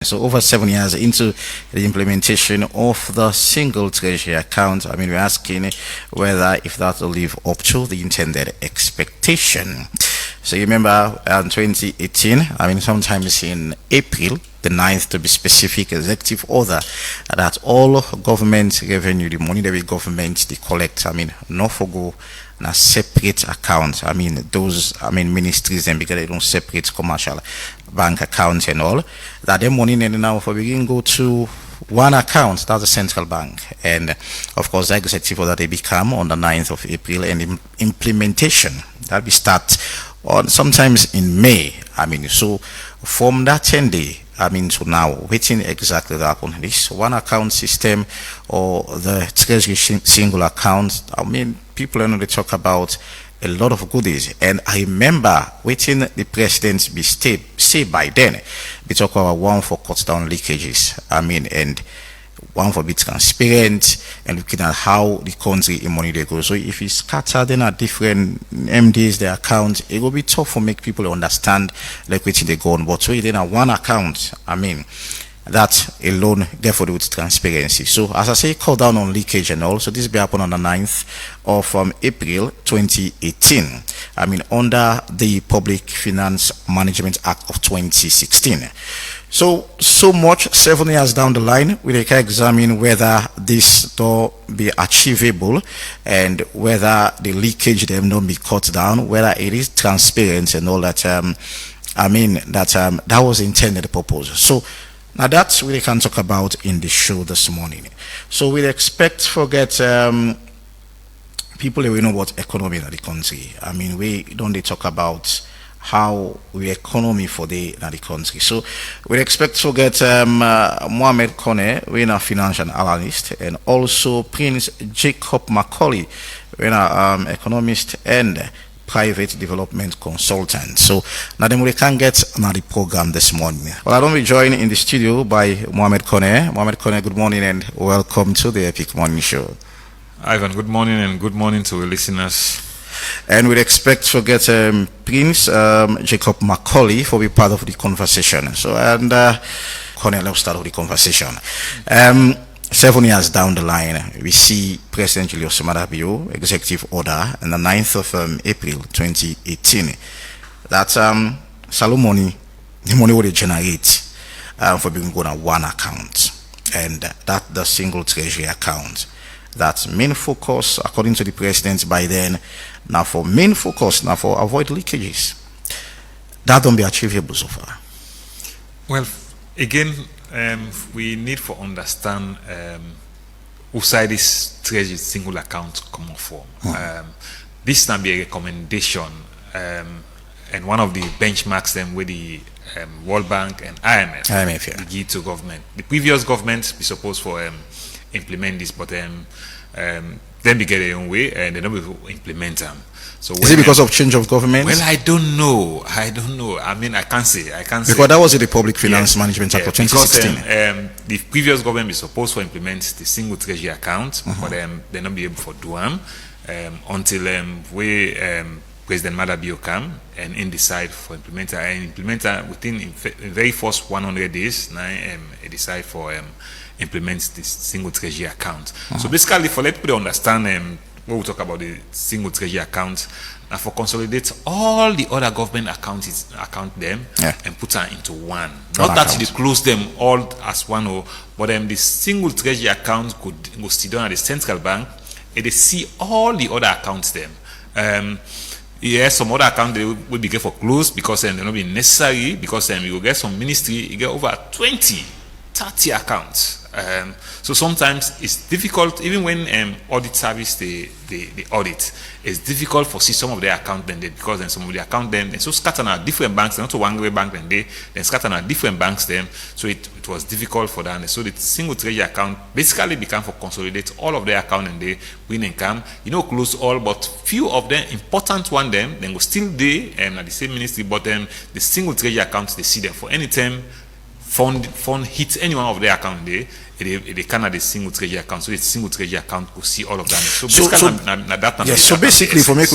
So over 7 years into the implementation of the single treasury account, we're asking whether if that will live up to the intended expectation. So you remember in 2018, sometimes in April the 9th to be specific, executive order that all government revenue, the money that we government they collect, not for go in a separate account. Those ministries and because they don't separate commercial bank accounts and all that the money now for begin go to one account, that's the central bank. And of course the executive order they become on the 9th of April, and implementation that we start on sometimes in May. So from that 10 day to now, waiting exactly to happen. This one account system or the treasury single account, people they talk about a lot of goodies. And I remember waiting the president be say by then, we talk about one for cut down leakages. And one for be transparent and looking at how the country in money they go. So if it's scattered in a different MDs, their account, it will be tough for make people understand like which they go on. But so in a one account, that alone therefore with transparency. So as I say, call down on leakage and all. So this will happen on the 9th of April 2018. Under the Public Finance Management Act of 2016. So much 7 years down the line, we can examine whether this will be achievable and whether the leakage them not be cut down, whether it is transparent and all that. That was intended purpose. So now that's what we can talk about in the show this morning. So we expect forget people that we know what economy in the country. We don't they talk about how we economy for the country. So we expect to get Mohamed Kone, we a financial analyst, and also Prince Jacob Macaulay, we economist and private development consultant. So now then we can get the program this morning. Well, I don't be joined in the studio by Mohamed Kone. Mohamed Kone, good morning and welcome to the Epic Morning Show. Ivan, good morning and good morning to our listeners. And we'd expect to get Prince Jacob Macaulay for be part of the conversation. So, and Cornel, let's start with the conversation. 7 years down the line, we see President Julius Maada executive order on the 9th of April 2018 that Salomoni, the money will generate for being going on one account, and that the single treasury account. That's main focus, according to the president by then. Now for main focus, now for avoid leakages. That don't be achievable so far. Well, again, we need to understand who side this treasury single account come from. This can be a recommendation, and one of the benchmarks them with the World Bank and IMF give to government. The previous government be supposed for implement this, but then they get their own way and they don't implement them. So is it because of change of government? Well, I don't know. I can't say. Because that was the Public Finance Management Act of 2016. Because the previous government is supposed to implement the single treasury account, but they not be able to do them until President Maada come and decide for implementer and implementer within the very first 100 days. Now decide for implements this single treasury account. So basically, for let people understand when we talk about the single treasury account, and for consolidate all the other government accounts, them and put them into one. Not that they close them all as one, but the single treasury account could sit down at the central bank and they see all the other accounts them. Some other accounts they will be get for close because they're not be necessary, because you will get some ministry, you get over 20-30 accounts. So sometimes it's difficult, even when audit service the audit, it's difficult for see some of their account then because then some of the account then so scattered on different banks, not to one way bank then scattered on different banks then, so it was difficult for them. So the single treasury account basically became for consolidate all of their account and they win income, close all, but few of them important one then go still there at the same ministry, but then the single treasury accounts they see them for any time fund hit any one of their account there. They cannot the single treasury account, so the single treasury account could see all of them. So basically, for me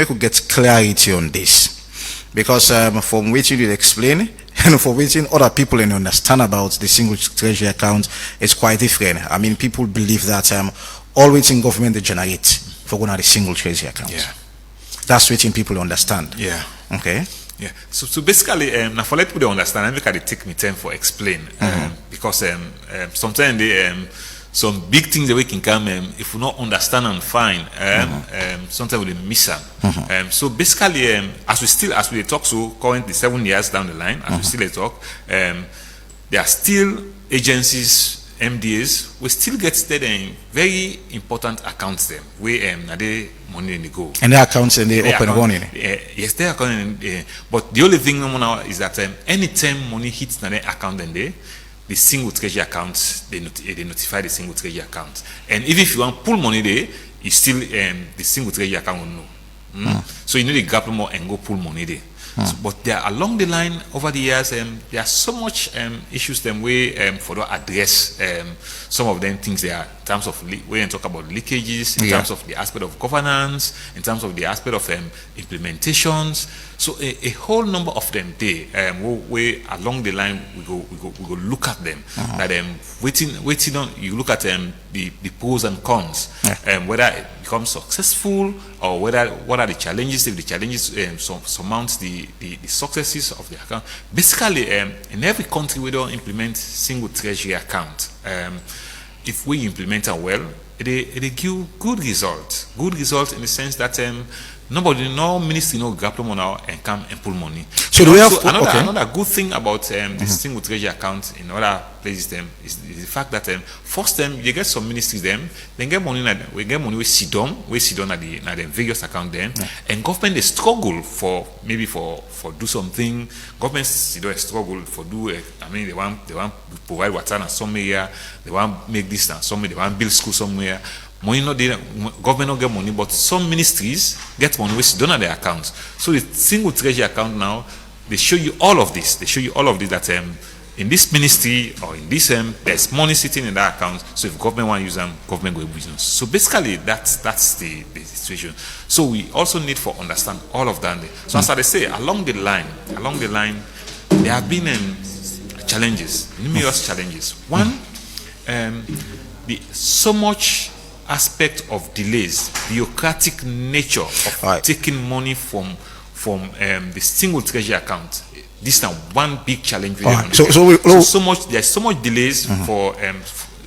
to get clarity on this, because from which you did explain, And for waiting other people and understand about the single treasury account is quite different. I mean, people believe that all waiting government they generate for going to the single treasury account. Yeah. That's waiting people understand. Yeah. Okay. Yeah. So basically, now for let people understand, I make it take me time for explain because sometimes they some big things that we can come if we not understand and find sometimes we miss them. So basically, as we talk, so currently 7 years down the line, as we still talk, there are still agencies, MDAs, we still get steady very important accounts them where they money in the go. And their accounts and they open running. Yes, they account. But the only thing now is that anytime money hits their account, then the single treasury account they notify the single treasury account. And even if you want pull money there, it's still the single treasury account will know. So you need to grab more and go pull money there. So, but there along the line over the years, there are so much issues them way for to address some of them things there in terms of when you talk about leakages, in terms of the aspect of governance, in terms of the aspect of implementations. So a whole number of them there, we along the line we go look at them. That waiting on you look at the pros and cons, whether it becomes successful or whether what are the challenges. If the challenges surmount the successes of the account. Basically, in every country we don't implement single treasury account. If we implement it well, it give good results. Good results in the sense that no ministry no grab them now and come and pull money. So do we have another good thing about the single treasury account in other places is the fact that first you get some ministries then get money we sit down at the various account and government they struggle for maybe for do something. Government struggle for do they want provide water in some area, they want make this and somewhere, they want build school somewhere. Money not there, government not get money, but some ministries get money which don't have their accounts. So the single treasury account now, they show you all of this. They show you all of this that in this ministry or in this there's money sitting in that account. So if government want to use them, government go use them. So basically that's the situation. So we also need to understand all of that. So as I say, along the line, there have been challenges, numerous challenges. One, so much aspect of delays, bureaucratic nature of taking money from the single treasury account. This is now one big challenge. There's so much delays for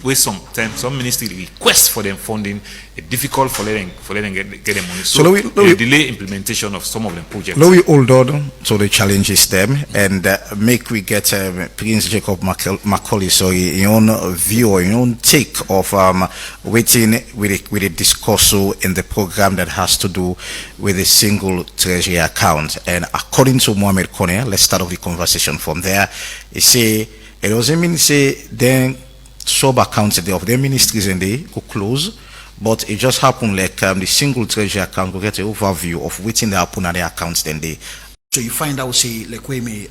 where sometimes some ministry request for them funding, it's difficult for them get them money. So we delay implementation of some of the projects. We hold on to the challenges them and make we get Prince Jacob Macaulay, so your own view or your own take of waiting with a discussion in the program that has to do with a single treasury account. And according to Mohamed Kone, let's start off the conversation from there. He say it doesn't mean say then sub accounts of their ministries and they go close, but it just happened like the single treasury account will get an overview of waiting they happen at their accounts then they. So you find out say like where me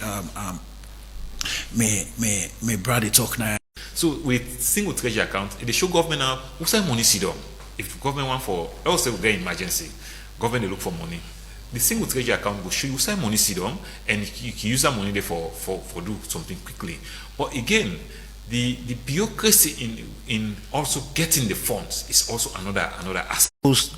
brother talk now. So with single treasury account, they show government now who say money sit down. If the government want for also we get emergency, government they look for money. The single treasury account will show you say money sit down and you can use that money there for do something quickly. But again, the bureaucracy in also getting the funds is also another aspect.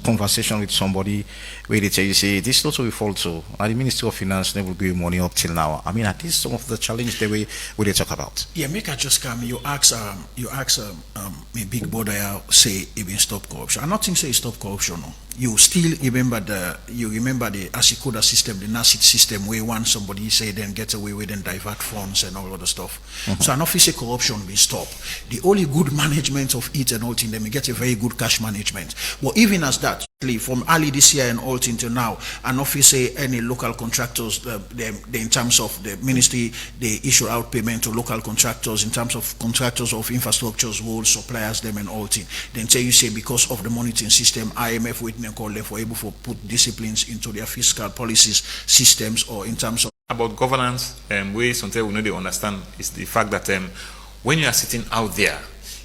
Conversation with somebody where they tell you say this is not what we fall to. The Ministry of Finance never give money up till now. I mean, are these some of the challenges they talk about? Yeah, make I just come. You ask my big brother say even stop corruption. I'm not saying say stop corruption. No. You still remember the Asikoda system, the NASIT system, where once somebody say then get away with and divert funds and all other stuff. So an officer corruption will stop. The only good management of it and all thing, then we get a very good cash management. But even as that, from early this year and all till now, an officer any local contractors, they in terms of the ministry, they issue out payment to local contractors in terms of contractors of infrastructures, roads, suppliers, them and all thing. Then say you say because of the monitoring system, IMF witness call them for able to put disciplines into their fiscal policies, systems, or in terms of about governance, we sometimes we know they understand is the fact that when you are sitting out there,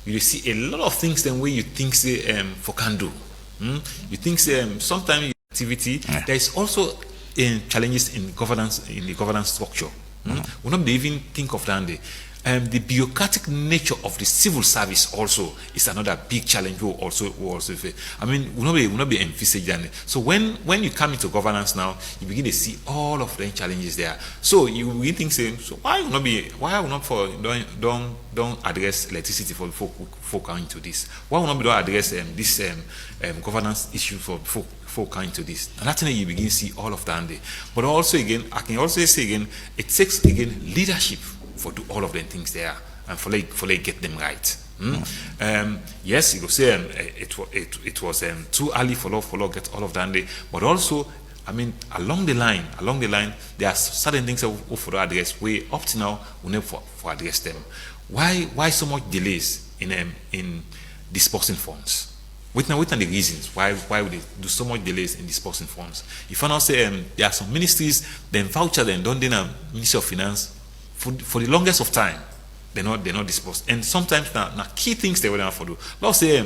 you see a lot of things then where you think say for can do. You think sometimes activity there is also challenges in governance the governance structure. We'll not be even think of that day. The bureaucratic nature of the civil service also is another big challenge we also face. I mean, we'll not be envisaging it. So when you come into governance now, you begin to see all of the challenges there. So you begin think saying, so why will not for don't address electricity for folk coming to this? Why will not be don't address this governance issue for folk coming to this? And that's when you begin to see all of that. But also again, I can also say again, it takes again leadership for do all of them things there and for like get them right. Yes, you could say it was too early for law get all of that day, but also I mean along the line there are certain things that we for address way up to now we never for address them. Why so much delays in dispersing funds? With the reasons why would they do so much delays in dispersing funds? If I now say there are some ministries then voucher them don't they Ministry of Finance for the longest of time, they're not disposed. And sometimes now key things they will for do. Let's say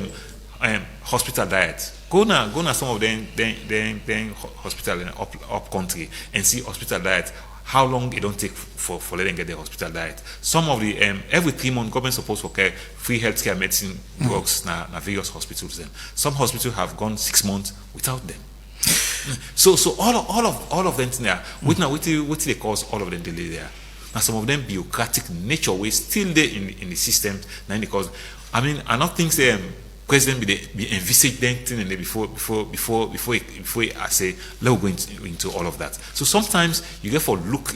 hospital diet. Go now some of them hospital in up country and see hospital diet. How long it don't take for letting get the hospital diet. Some of the every 3 months government supposed to care free healthcare medicine drugs na various hospitals. Then some hospitals have gone 6 months without them. So all of them there. What they cause all of them delay there. Now some of them bureaucratic nature way still there in the system. Now because I mean I don't think president be envisage them thing and before I say let's go into all of that. So sometimes you get for look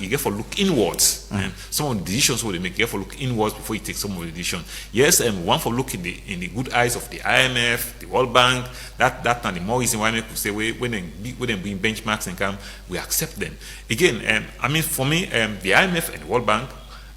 inwards. And some of the decisions what they make, you get for look inwards before you take some of the decision. Yes, one for look in the good eyes of the IMF, the World Bank. That now the more reason why I could say when they bring benchmarks and come, we accept them. Again, I mean for me, the IMF and the World Bank.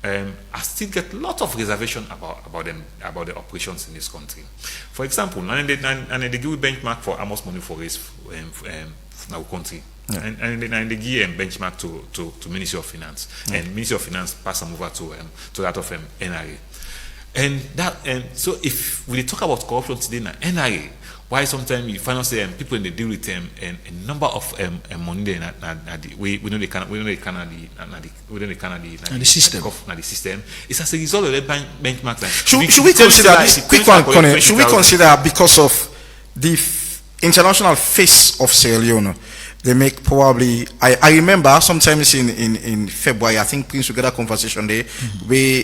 I still get a lot of reservation about the operations in this country. For example, and they give benchmark for how much money for raise in our country, and they give benchmark to Ministry of Finance, and Ministry of Finance pass them over to that of NRA, and that so if we talk about corruption today in NRA. Why sometimes you find out people in the deal with a number of money there we know the system. It's as a result of the benchmark. Should we consider this quick one, Connie? Should we consider because of the international face of Sierra Leone? They make probably. I remember sometimes in February, I think Prince together conversation there, where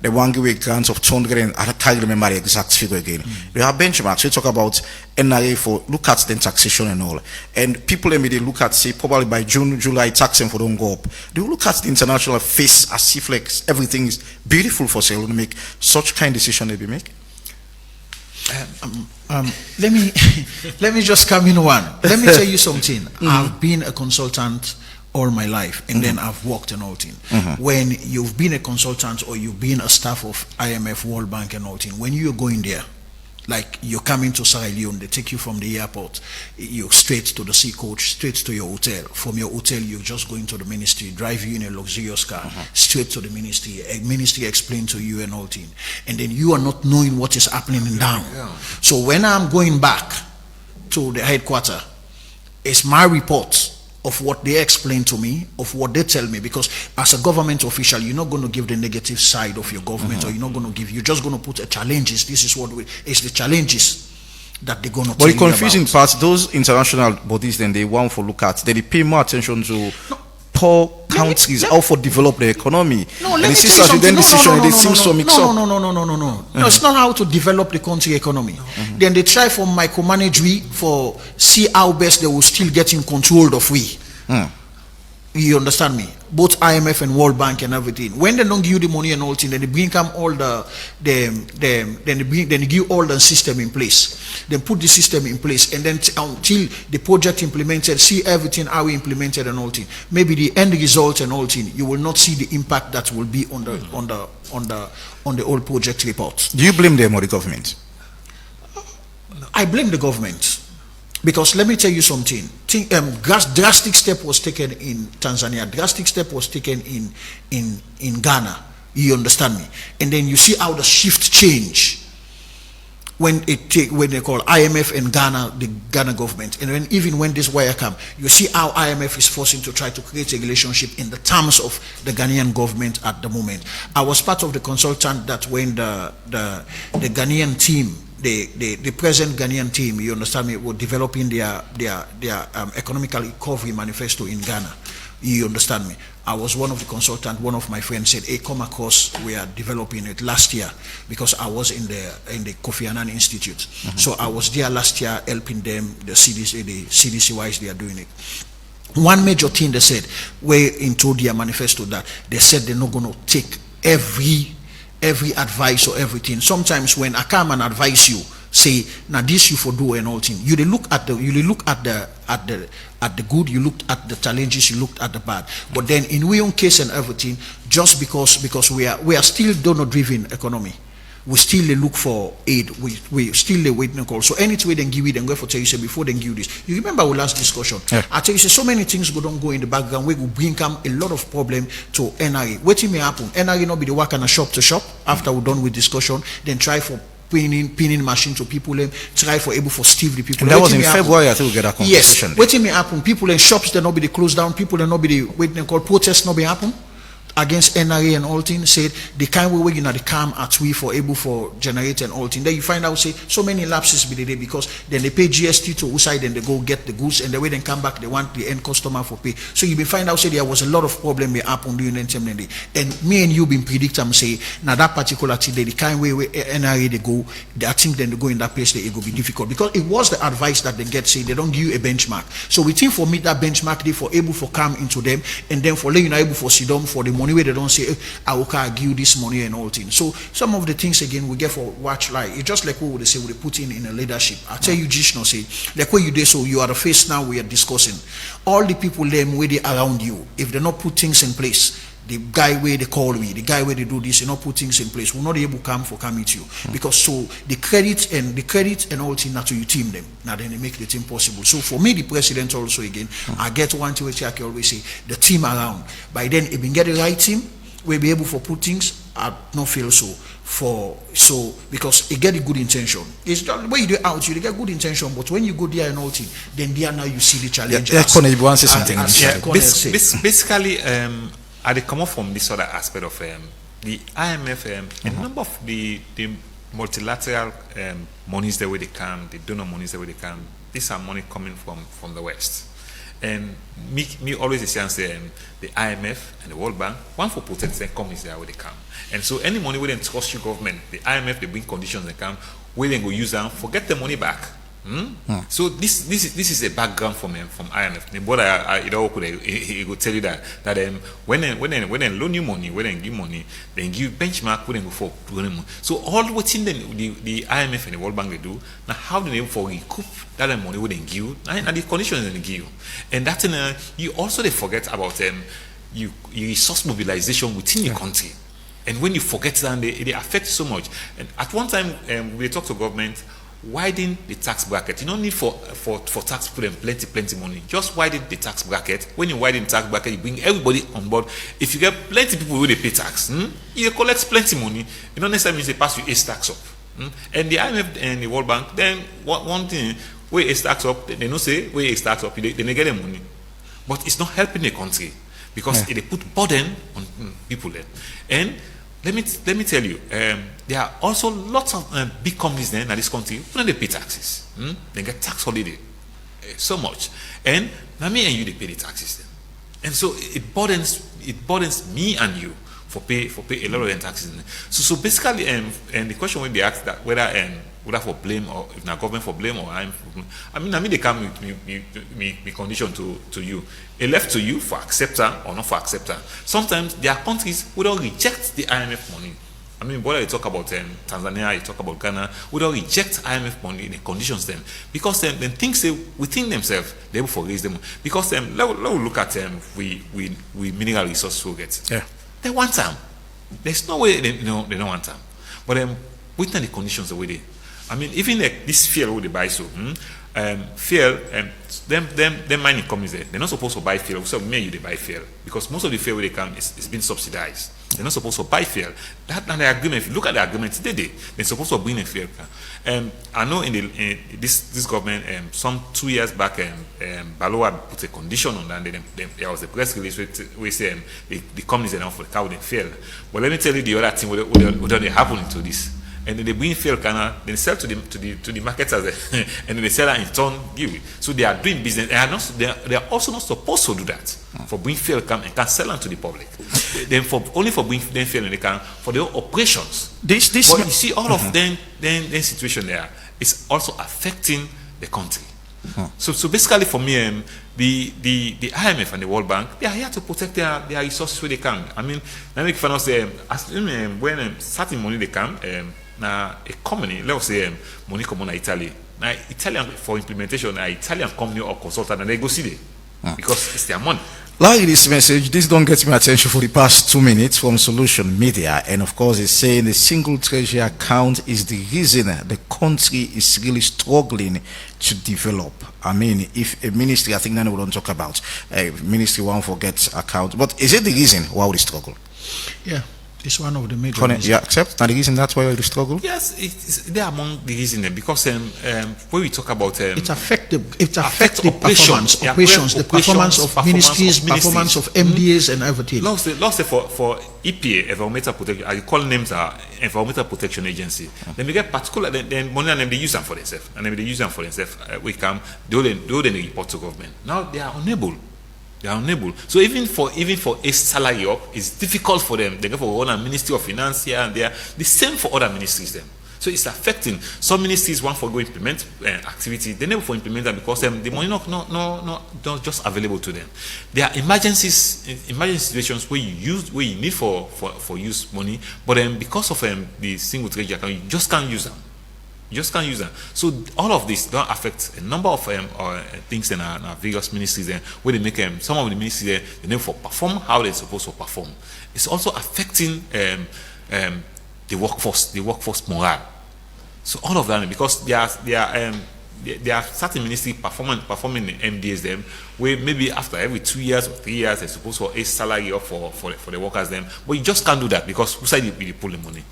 the one give grants of 200 and I can't remember the exact figure again. We have benchmarks. We talk about NRA for look at the taxation and all, and people immediately look at say probably by June, July taxing for don't go up. Do you look at the international face as if like everything is beautiful for sale to make such kind of decision they be make? Let me just come in one. Let me tell you something. I've been a consultant all my life, and then I've worked and all thing. When you've been a consultant or you've been a staff of IMF, World Bank and all thing, when you're going there, like you're coming to Sierra Leone, they take you from the airport, you straight to the sea coach, straight to your hotel. From your hotel, you're just going to the ministry, drive you in a luxurious car, straight to the ministry. A ministry explain to you and all thing, and then you are not knowing what is happening down. So when I'm going back to the headquarters, it's my report of what they explain to me, of what they tell me, because as a government official, you're not going to give the negative side of your government, or you're not going to give, you're just going to put a challenges. This is what it's the challenges that they're going to tell you about. But the confusing part, those international bodies, then they want to look at, they pay more attention to poor countries, how to develop the economy. No, let me tell you something. No. It's not how to develop the country economy. Then they try for micromanage we, for see how best they will still get in control of we. You understand me? Both IMF and World Bank and everything. When they don't give you the money and all thing, then they bring come all then they give all the system in place. Then put the system in place, and then until the project implemented, see everything how we implemented and all thing. Maybe the end result and all thing, you will not see the impact that will be on the whole project report. Do you blame them or the government? I blame the government. Because let me tell you something. Drastic step was taken in Tanzania. Drastic step was taken in Ghana. You understand me? And then you see how the shift change. when they call IMF and Ghana, the Ghana government, and even when this wire come, you see how IMF is forcing to try to create a relationship in the terms of the Ghanaian government at the moment. I was part of the consultant that when the Ghanaian team, the present Ghanaian team, you understand me, were developing their economical recovery manifesto in Ghana. You understand me? I was one of the consultants. One of my friends said, "Hey, come across. We are developing it last year," because I was in the Kofi Annan Institute. So I was there last year helping them. The CDC wise, they are doing it. One major thing they said, way into their manifesto, that they said they're not going to take every advice or everything. Sometimes when I come and advise you, say, now this you for do and all thing, you look at the good, you looked at the challenges, you looked at the bad. But then in we own case and everything, just because we are still donor driven economy, we still look for aid, we still wait no call. So anything they give it, and go for tell you say before they give you this. You remember our last discussion? Yeah. I tell you say so many things don't go in the background. We will bring come a lot of problem to NRA. What may happen? NRA not be the work on a shop to shop after we're done with discussion, then try for pinning machine to people, try for able for Steve the people. And that was in February, I think we get a conversation. Yes, what may happen? People in shops they not be closed down, people they not be the waiting call protests not be happen against NRA and all things. Said the kind way you know the calm at we for able for generate and all things. Then you find out say so many lapses be the day because then they pay GST to outside and they go get the goods and the way they come back they want the end customer for pay. So you be find out say there was a lot of problem may happen during the time day. And me and you been predict say now that particular thing the kind way NRA they go, I think then they go in that place it will be difficult because it was the advice that they get say they don't give you a benchmark. So we think for me that benchmark they for able for come into them and then for letting you able for sit down for the money where they don't say I will give you this money and all things. So some of the things again we get for watch like it's just like what would they say we put in a leadership. I tell you Jishno say like what you do so you are the face now we are discussing. All the people them where they around you, if they not put things in place, the guy where they call me, the guy where they do this, they not put things in place, we're not able to come meet you. Because so the credit and all things not to you team them. Now then they make the team possible. So for me the president also again, I get one to which I can always say the team around. By then if we get the right team, we'll be able to put things, I don't feel because it get a good intention. It's just when you do out, you get good intention, but when you go there and all thing, then there now you see the challenge. Connie, you want to say something? Basically, I come up from this other aspect of the IMF, a number of the multilateral monies the way they come, the donor monies the way they come. These are money coming from the West. And me always say the IMF and the World Bank, one for protect the companies there where they come. And so any money where they trust you government, the IMF they bring conditions they come, where they go use them, forget the money back. So this is a background from IMF. The board he will tell you that when they loan you money, when they give money, they give benchmark when they go for money. So all what in the IMF and the World Bank they do now, how do they for recoup that money when they give and the conditions they give, and that's you also they forget about you resource mobilization within your country, and when you forget that they affect so much. And at one time we talk to government. Widen the tax bracket. You don't need for tax people and plenty money. Just widen the tax bracket. When you widen the tax bracket, you bring everybody on board. If you get plenty people who they pay tax, you collect plenty money. You don't necessarily mean they pass you a tax up. And the IMF and the World Bank, then one thing where a tax up, they don't say where a tax up, they get the money, but it's not helping the country because they put burden on people there. And let me tell you, there are also lots of big companies there in this country who don't pay taxes. They get tax holiday so much, and now me and you they pay the taxes then. And so it burdens me and you for pay a lot of the taxes. So basically, and the question will be asked that whether for blame or if not government for blame or I mean they come with me condition to you. It left to you for acceptor or not for acceptor. Sometimes there are countries who don't reject the IMF money. I mean, whether you talk about Tanzania, you talk about Ghana, we don't reject IMF money in the conditions then because then things they within themselves they able to raise them because let we look at we mineral resource get. Yeah. They want them. There's no way they don't want them. But within the conditions the way they. I mean, even like this fuel who they buy so, fuel, them mining companies they're not supposed to buy fuel. So me you they buy fuel because most of the fuel where they come is being subsidized. They're not supposed to buy fuel. That and the agreement. If you look at the agreement today, they're supposed to bring in fuel. I know in this government, some 2 years back, Baloa put a condition on that. There was a press release where say the companies are not for the car with fuel. But let me tell you the other thing what happen to this. And then they bring fuel canna, then sell to the marketers, and then they sell and in turn give it. So they are doing business. They are also not supposed to do that. For bring fuel can and can sell them to the public. Then only for bring them fuel and they can for their operations. But you see all of them situation there is also affecting the country. So basically for me, the IMF and the World Bank, they are here to protect their resources where they can. I mean, let me finance when certain money they can. Now a company, let's say money come on Italy. Now Italian for implementation, an Italian company or consultant, and they go see it because it's their money. Like this message, this don't get me attention for the past 2 minutes from Solution Media, and of course it's saying the single treasury account is the reason the country is really struggling to develop. I mean, if a ministry, I think then we don't talk about a ministry won't forget account, but is it the reason why we struggle? Yeah. It's one of the major reasons. You accept that the reason that's why we struggle? Yes, they are among the reasons because when we talk about it affects the performance, the performance of ministries, performance of MDAs and everything. Let's say for EPA, environmental protection, I call names are environmental protection agency. Then we get particular, then money and them they use them for themselves, and then they use them for themselves. We come, they report to government. Now they are unable. They are unable. So even for a salary up, it's difficult for them. They go for one Ministry of Finance here and there. The same for other ministries then. So it's affecting some ministries want for go implement activity. They never for implement them because the money not just available to them. There are emergency situations where you need for use money, but because of the single treasury account, you just can't use them. You just can't use them. So all of this don't affect a number of things in our various ministries where they make some of the ministries they need for perform how they're supposed to perform. It's also affecting the workforce morale. So all of that because there are certain ministries performing the MDAs them where maybe after every 2 years or 3 years they're supposed to a salary up for the workers them, but you just can't do that because who said you pull the money?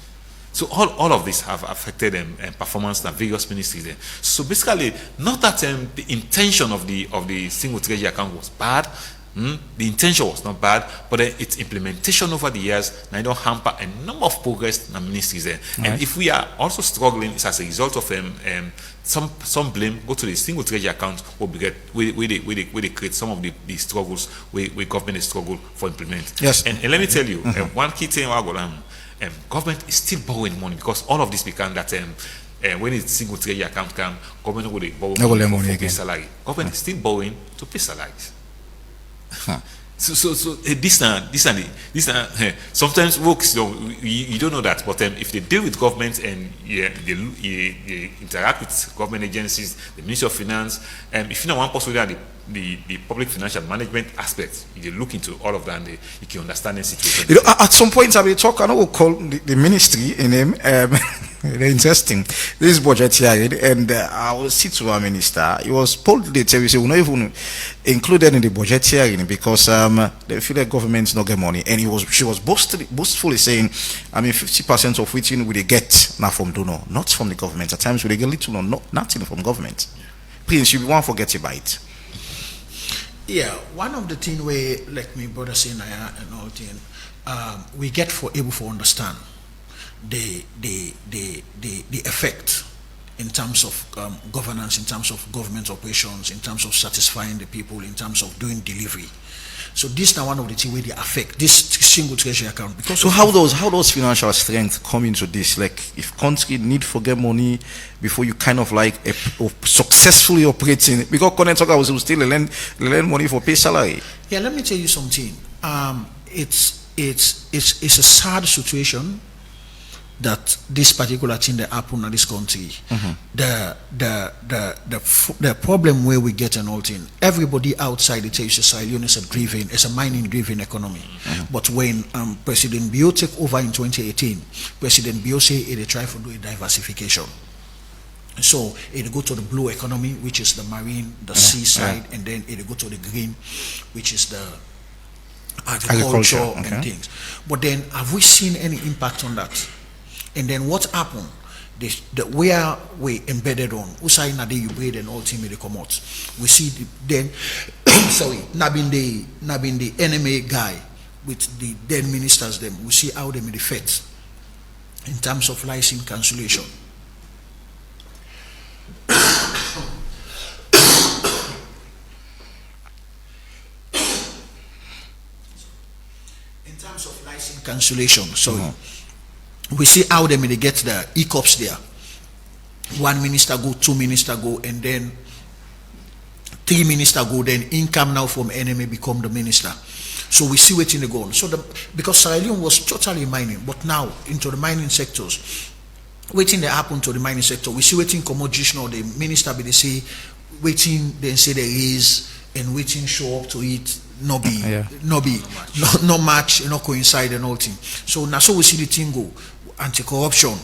So all of this have affected performance in various ministries. So basically, not that the intention of the single treasury account was bad. The intention was not bad, but its implementation over the years now don't hamper a number of progress in the ministries. And if we are also struggling, it's as a result of some blame go to the single treasury account where they create some of the struggles where government struggle for implement. Yes. And let me tell you, one key thing I got government is still borrowing money because all of this become that when it's single treasury account come, government will borrow money for pay salary. Government is still borrowing to pay salaries. So this sometimes works. You don't know that, but if they deal with government and they interact with government agencies, the Ministry of Finance, if you know one possibility the public financial management aspect, if you look into all of that, and you can understand the situation. You know, at some point I will talk. I know we'll call the ministry in him. Very interesting. This budget hearing, and I will sit to our minister. He was boldly tell you, say, we're not even included in the budget hearing because they feel like government's not get money. And she was boastfully saying, I mean, 50% of which we get now from donor, not from the government. At times we get little or nothing from government. Prince, you won't forget about it. Yeah, one of the things where, like me brother saying and all thing, we get able to understand the effect in terms of governance, in terms of government operations, in terms of satisfying the people, in terms of doing delivery. So this is now one of the things where they affect this single treasury account. Because so how those financial strength come into this? Like if country need to get money before you kind of like successfully operating, because current talker was still lend money for pay salary. Yeah, let me tell you something. It's a sad situation that this particular thing that happened in this country. The problem where we get an all thing, everybody outside it says Leone is a mining driven economy. But when President Bio took over in 2018, President Bio said he try to do a diversification. So it go to the blue economy, which is the marine, the seaside, and then it go to the green, which is agriculture okay. and things. But then, have we seen any impact on that? And then what happened? Where we embedded on, Usai Nade you braid and ultimately come out. We see then, sorry, nabbing the enemy guy with the then ministers. Them we see how they made effect in terms of license cancellation. In terms of license cancellation, sorry. We see how they may get the hiccups there. One minister go, two minister go, and then three minister go. Then income now from enemy become the minister. So we see waiting the go. So because Sierra Leone was totally mining, but now into the mining sectors, waiting they happen to the mining sector. We see waiting commodities now. The minister be they say waiting then say they raise and waiting show up to it. No match, no coincide and all thing. So now so we see the thing go. Anti-corruption,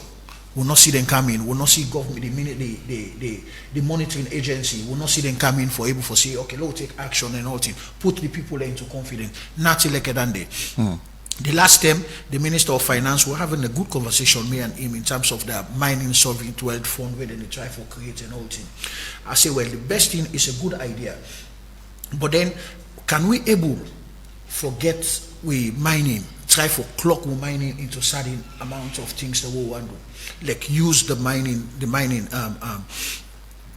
we'll not see them coming. We'll not see government, the monitoring agency, we'll not see them coming for able to say, okay, let's take action and all thing. Put the people into confidence. Not like a day. The last time, the Minister of Finance were having a good conversation, me and him, in terms of the mining sovereign wealth fund where they try for create and all thing. I say, well, the best thing is a good idea. But then, can we able forget we mining? Try for clock mining into certain amount of things that we want to, like use the mining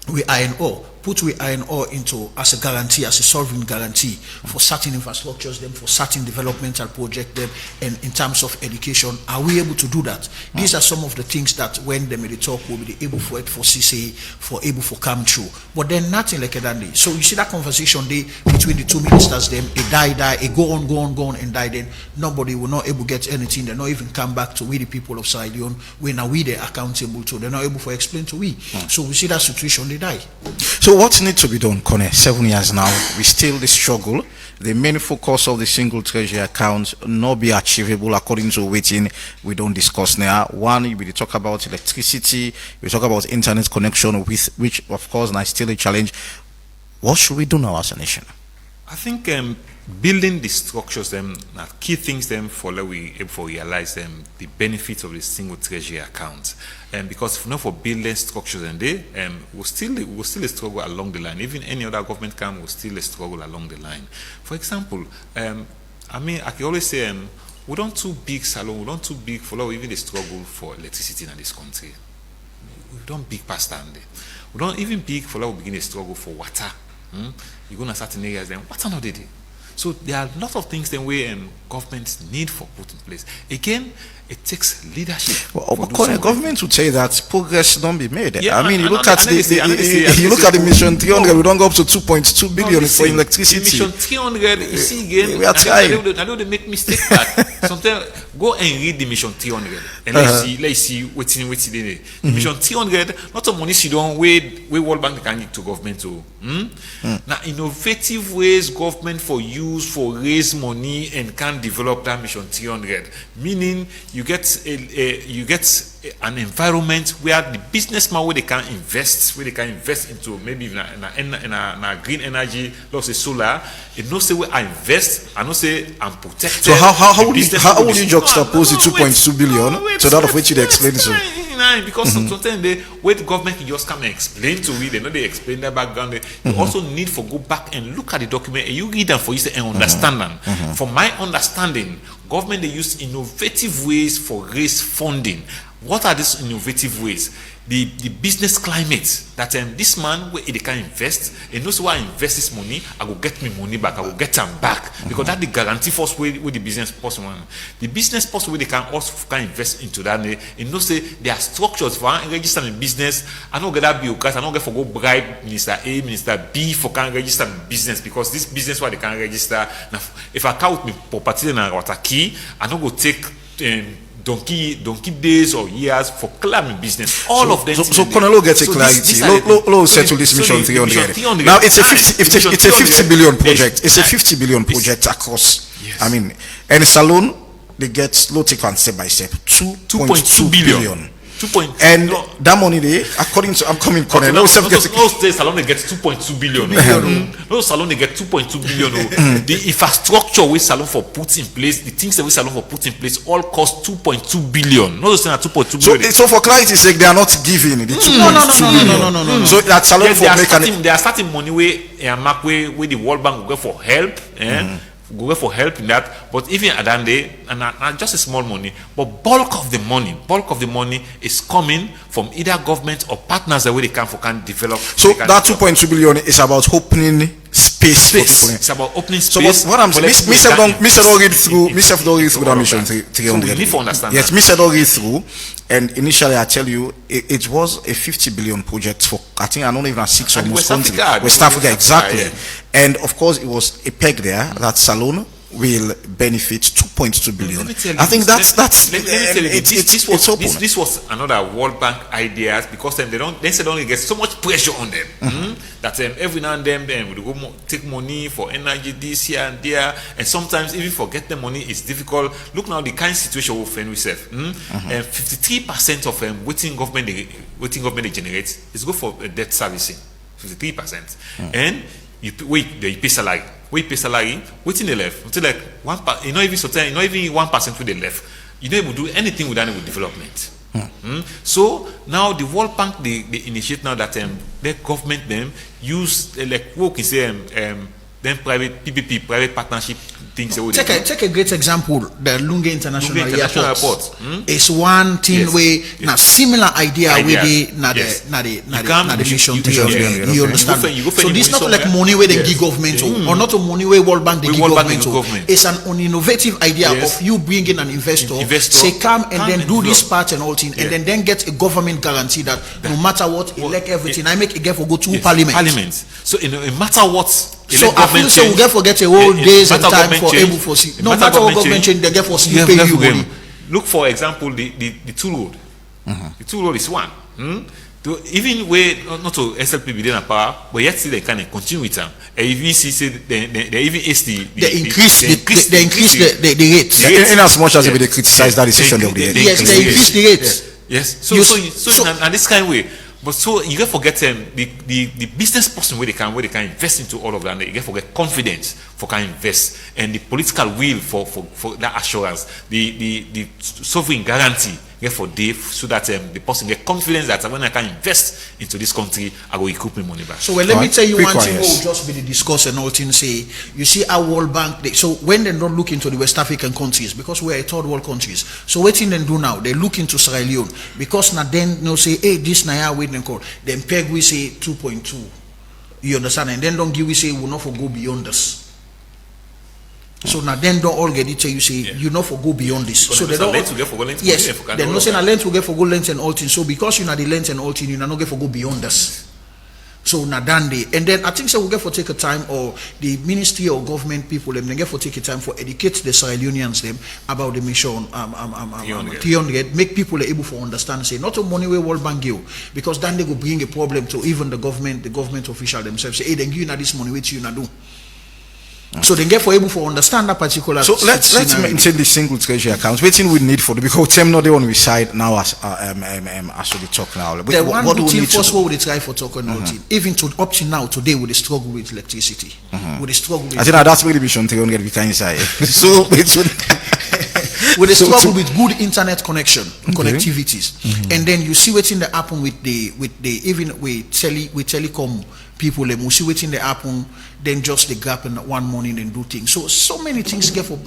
we iron ore, put we iron ore into as a guarantee, as a sovereign guarantee for certain infrastructures, them for certain developmental project them, and in terms of education, are we able to do that? These are some of the things that when they may talk, will be able for it for CCA, for able for come true. But then nothing like that. So you see that conversation there between the two ministers, them it die, it go on, and die. Then nobody will not able to get anything. They not even come back to we the people of Sierra Leone. We now we they're accountable to. They're not able to explain to we. So we see that situation. They die. So what needs to be done, Kone? 7 years now, we still the struggle. The main focus of the single treasury account not be achievable according to waiting we don't discuss now. One, we talk about electricity, we talk about internet connection, with which of course now is still a challenge. What should we do now as a nation? I think building the structures, key things for we able to realize the benefits of the single treasury account. Because if not for building structures and we'll still struggle along the line. Even any other government will still struggle along the line. For example, I can always say we don't too big salon, we don't too big for even the struggle for electricity in this country. We don't big past that. We don't even big for we begin a struggle for water. You go to certain areas, then water not did it. So there are a lot of things that governments need for put in place. Again, it takes leadership. Well, government would say that progress don't be made. Yeah, I mean, you look at the mission 300, we don't go up to 2.2 billion for electricity. Mission 300, you see again, we are trying. I know they make mistake that. Sometimes go and read the mission 300 and let's see what's in there. Mission 300, not a money she don't wait World Bank can give to government to. Now innovative ways government for use for raise money and can develop that mission 300, meaning you get an environment where the businessman where they can invest into maybe in a green energy, let's say solar. It no say where I invest, I no say I'm protected. So how would you juxtapose the 2.2 billion to that of which you explained so? Because sometimes the way the government can just come and explain to it, they know they explain their background. You also need to go back and look at the document and you read them for you and understand them. From my understanding, government they use innovative ways for raise funding. What are these innovative ways? The business climate that this man where they can invest, and knows why I invest this money, I will get me money back, I will get them back. Because that's the guarantee first way with the business person. The business person where they can also can invest into that, and know say there are structures for register in business. I don't get that bureaucrat, I don't get for go bribe Minister A, Minister B for can register in business because this business why they can register. Now, if I count me property and what a key, I don't go take donkey days or years for climbing business. All of them. So Colonel gets a clarity. Low settle this mission 300. Now it's a 50 billion project. It's a 50 billion project across. Yes. I mean, and Salon they get low take one step by step 2.2 billion. And that money there, according to upcoming corner, no state salon they get 2.2 billion. No salon they get 2.2 billion. The infrastructure we salon for put in place, the things that we salon for put in place all cost 2.2 billion. No saying 2.2 billion. So for clarity's sake, they are not giving the 2.2 billion. No. So that salon for they are starting money where the World Bank will go for help. Go for help in that, but even at that day, and just a small money, but bulk of the money is coming from either government or partners that way they can develop. So that 2.2 billion is about opening space for people. It's about opening space. So what I'm saying, Mr. don't read through that mission 300. So we need to understand. Yes, Mr. don't read through. And initially, I tell you, it was a 50 billion project for, I think, I don't even have 6 almost countries. West Africa, exactly. Yeah. And of course, it was a peg there that Salone will benefit 2.2 billion. I think that's let me tell you, this was another World Bank ideas because they said only get so much pressure on them that every now and then we go take money for energy this here and there, and sometimes even for get the money is difficult. Look now the kind of situation we find ourselves. 53% of waiting government they generate is go for debt servicing. 53%, and you pay salary. We pay salary, waiting the left until like 1%, you know, even 1% with the left, you don't able to do anything with development. So now the World Bank they initiate now that their government them use like what can say then private PPP private partnership things. Take a great example. The Lunge International Airport is one thing where now similar idea where they the mission. You understand? So this not like money where they give government or not a money where World Bank they give government. It's an innovative idea of you bringing an investor say come and then do this part and all thing and then get a government guarantee that no matter what elect everything. I make a for go to parliament. So no matter what. So I feel so we get forget a whole days and time for able for see. No matter what government change, they get for see pay you money. Look for example the tool road. The tool road is one. To even where not to SLP be in power, but yet still they can continue with them. And if you see they even they increase the rates. In as much as they criticize that decision, they increase the rates. Yes. So in this kind of way. But so you get forget the business person where they can invest into all of that. You get forget confidence for can invest and the political will for that assurance, the sovereign guarantee get for day so that the person get confidence that when I can invest into this country, I will recoup my money back. So let me tell you one thing. Will just be the discuss and all things. Say you see our World Bank. So when they don't look into the West African countries because we're a third world countries. So what thing they do now? They look into Sierra Leone because now then say hey this now wait and call. Then peg we say 2.2. You understand? And then don't give we say we'll not go beyond this. So now then don't all get it you say you know for go beyond this. So they don't they're not saying a length will get for go length and all things. So because you know the length and all things, you not get for go beyond this. So now then and then I think so we'll get for take a time or the ministry or government people them they get for take a time for educate the Sierra Leoneans them about the mission 300 make people able for understand say not a money where World Bank give because then they will bring a problem to even the government official themselves say hey then you know this money which you not do. So they get for able to understand that particular. So let's maintain the single treasury accounts. Waiting we need for the because them not the one we side now as we talk now. The what do we need first what we try for talking even to up to now today with the struggle with electricity. With the struggle with I think that's really mission 300 we can inside. So with the struggle with good internet connection connectivities. And then you see what's in the happen with the even with telecom people them will see what's in the happen then just the gap in one morning and do things. So many things get for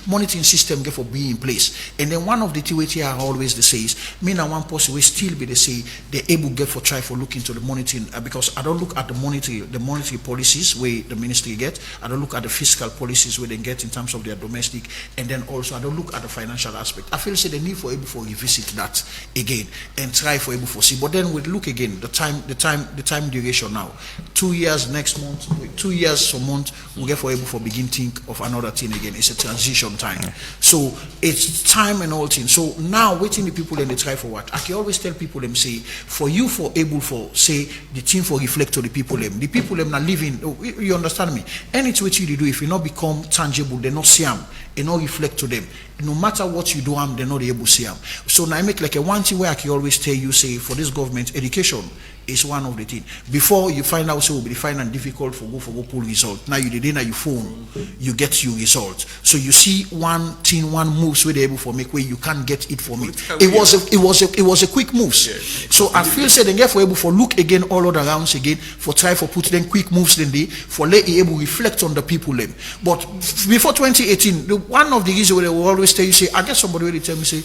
monitoring system get for being in place. And then one of the things I always say is me and one person will still be the say they able get for try for look into the monitoring because I don't look at the monetary policies where the ministry get. I don't look at the fiscal policies where they get in terms of their domestic, and then also I don't look at the financial aspect. I feel say the need for able for revisit that again and try for able for see. But then we look again the time duration now. 2 years next month, 2 years for month, we get for able for begin think of another thing again. It's a transition time. So it's time and all things. So now waiting the people and they try for what? I can always tell people them say for you for able for say the team for reflect to the people them. The people them not living, you understand me? Anything which you do if you not become tangible, they not see them. it not reflect to them. No matter what you do, they're not able to see them. So now I make like a one thing where I can always tell you, say, for this government, education is one of the things. Before you find out, so it will be fine and difficult for go pull result. Now you did in your phone, you get your results. So you see one thing, one moves where they able for make where you can't get it for me. It was a quick moves. So I feel say then therefore able for look again all other rounds again for try for put them quick moves then they for let you able reflect on the people them. But before 2018, one of the reasons where they will always tell you say I get somebody where they tell me say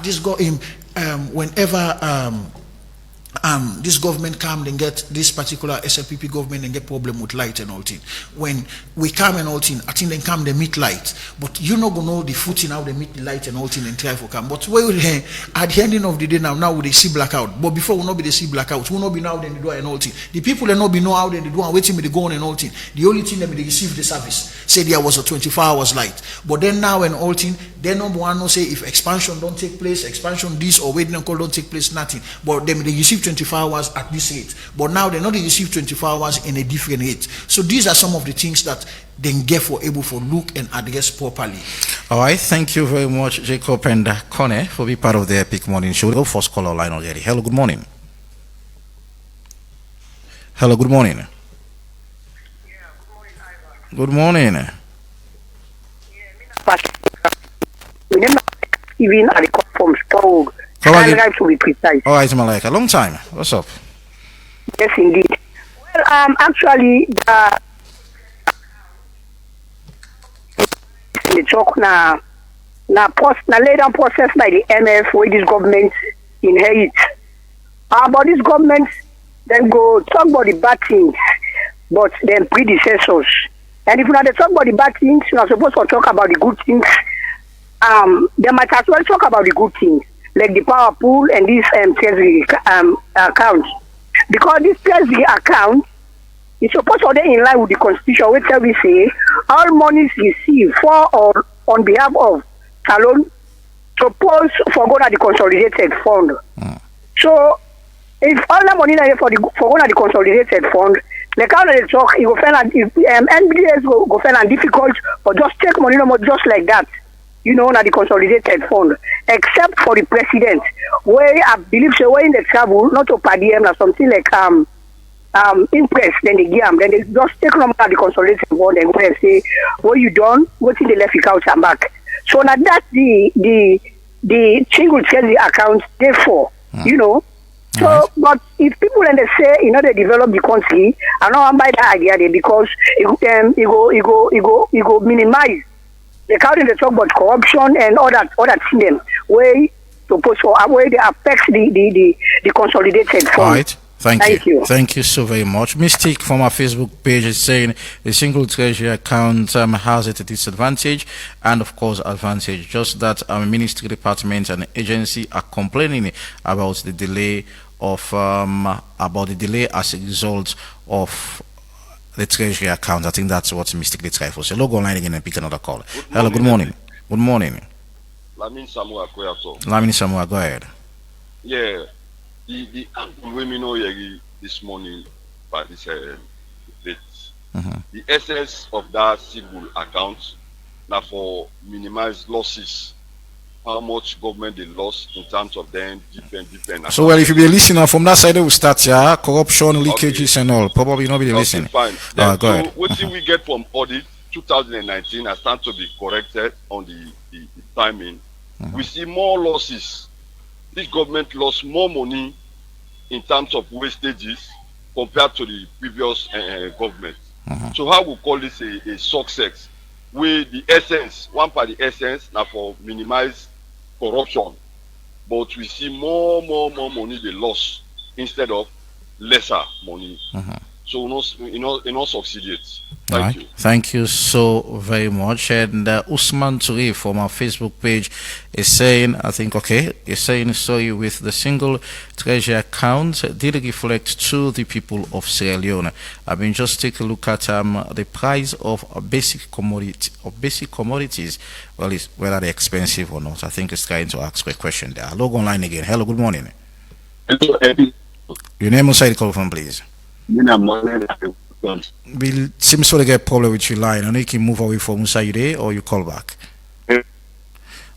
this got him whenever this government come and get this particular SLPP government and get problem with light and all thing. When we come and all thing, I think they come they meet light, but you not gonna know the footing how they meet the light and all thing and try for come. But where at the ending of the day now they see blackout. But before we not be they see blackout, we not be now then they do and all thing. The people they not be know how they do and waiting me they go on and all thing. The only thing that they receive the service say there was a 24 hours light. But then now and all thing, they number one no say if expansion don't take place, expansion this or waiting and call don't take place, nothing. But then they receive 24 hours at this rate, but now they not receive 24 hours in a different rate. So these are some of the things that they get for able for look and address properly. All right, thank you very much, Jacob and Connie, for being part of the Epic Morning Show. Go first caller line already. Hello, good morning. Hello, good morning. Yeah, good morning, Ivan. Good morning. Even at the from Spog. Come on, Like to be precise. all right, Malika. Long time. What's up? Yes, indeed. Well, actually, the talk now laid down process by the MF where this government inherit. But this government then go talk about the bad things, but then predecessors. And if you not talk about the bad things, you're supposed to talk about the good things. They might as well talk about the good things, like the power pool and this Treasury account. Because this Treasury account is supposed to be in line with the Constitution, which we say all monies received for or on behalf of Salon supposed for go to the consolidated fund. So if all the money for go to the consolidated fund, the account they talk, you go find NBDS go find difficult or just take money no more just like that. You know, na the consolidated fund, except for the president, where I believe so when they travel, not to per diem or something like impress, then they give them, then they just take them at the consolidated fund and go and say, what you done, what's in the left account and back. So now that's the single treasury account, therefore, you know. So, right. But if people and they say, you know, they develop the country, I know I'm by that idea there because it go minimize. The county they talk about corruption and all that thing way to push for way they affect the consolidated fund. All right. Thank you. Thank you so very much. Mystic from our Facebook page is saying the single treasury account has a disadvantage and of course advantage. Just that ministry departments and agency are complaining about the delay as a result of the treasury account. I think that's what Mystic did try for. So log online again and pick another call. Hello, good morning. Good morning. Lamin Samoa Koyato. Lamin Samoa, go ahead. Yeah. The women know this morning by this date. The essence of that single account now for minimize losses. How much government they lost in terms of them different. So well, if you be listening from that side, we start corruption, leakages, and all. Probably not be listening. Fine. Go ahead. What did we get from audit 2019? I stand to be corrected on the timing. We see more losses. This government lost more money in terms of wastages compared to the previous government. So how we call this a success? With the essence, one part the essence now for minimize corruption, but we see more money they lost instead of lesser money. So we not succeeded. Thank you. Thank you so very much. And Usman Turi from our Facebook page is saying, I think, okay, is saying, sorry, with the single treasury account did reflect to the people of Sierra Leone. I mean, just take a look at the price of basic commodities. Well, whether they're expensive or not. I think it's trying to ask a question there. Log online again. Hello, good morning. Hello, Eddie. Your name inside the call from, please. We'll seems to get a problem with your line. I know you can move away from Musa you there or you call back.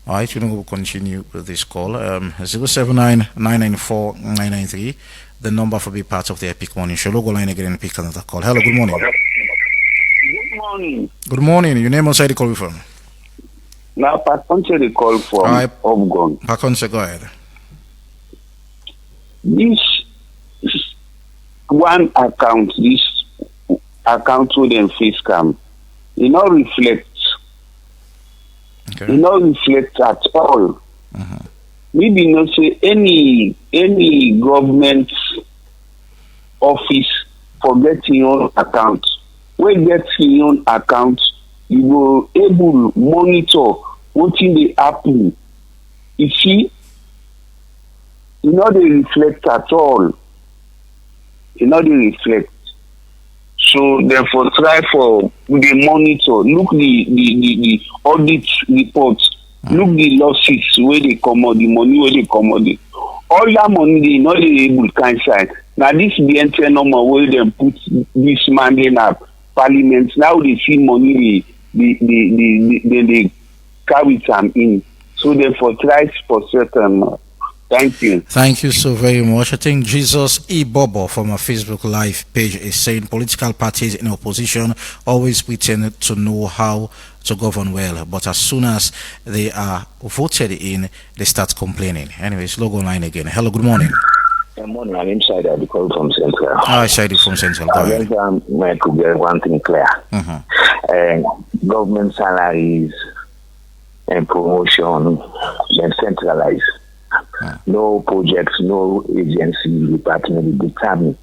All right, we'll continue with this call. 079-994-993, the number for be part of the Epic Morning Show. Logo line again and pick another call. Hello, good morning. Good morning. Good morning. Your name and side call you from? Now, Paconce the call from Obgon. Paconce, go ahead. This one account, this account with them face cam, it not reflect. Okay. It not reflect at all. Maybe not say any government office forget your own account. When get your own account, you will able monitor what in the happen. You see, you know they reflect at all. You know they reflect. So therefore try for the monitor, look the audit reports, look the losses where they come out, the money where they come out. All that money they not able to side. Now this the entire number where they put this man in a parliament. Now they see money they carry them in. So therefore try for certain. Thank you. Thank you so very much. I think Jesus E. Bobo from our Facebook Live page is saying political parties in opposition always pretend to know how to govern well, but as soon as they are voted in, they start complaining. Anyways, logo line again. Hello, good morning. Good morning. I'm inside the call from Central. Hi, Shady from Central. Go ahead. I could get one thing clear. Government salaries and promotion, then centralized. No projects, no agency, department determine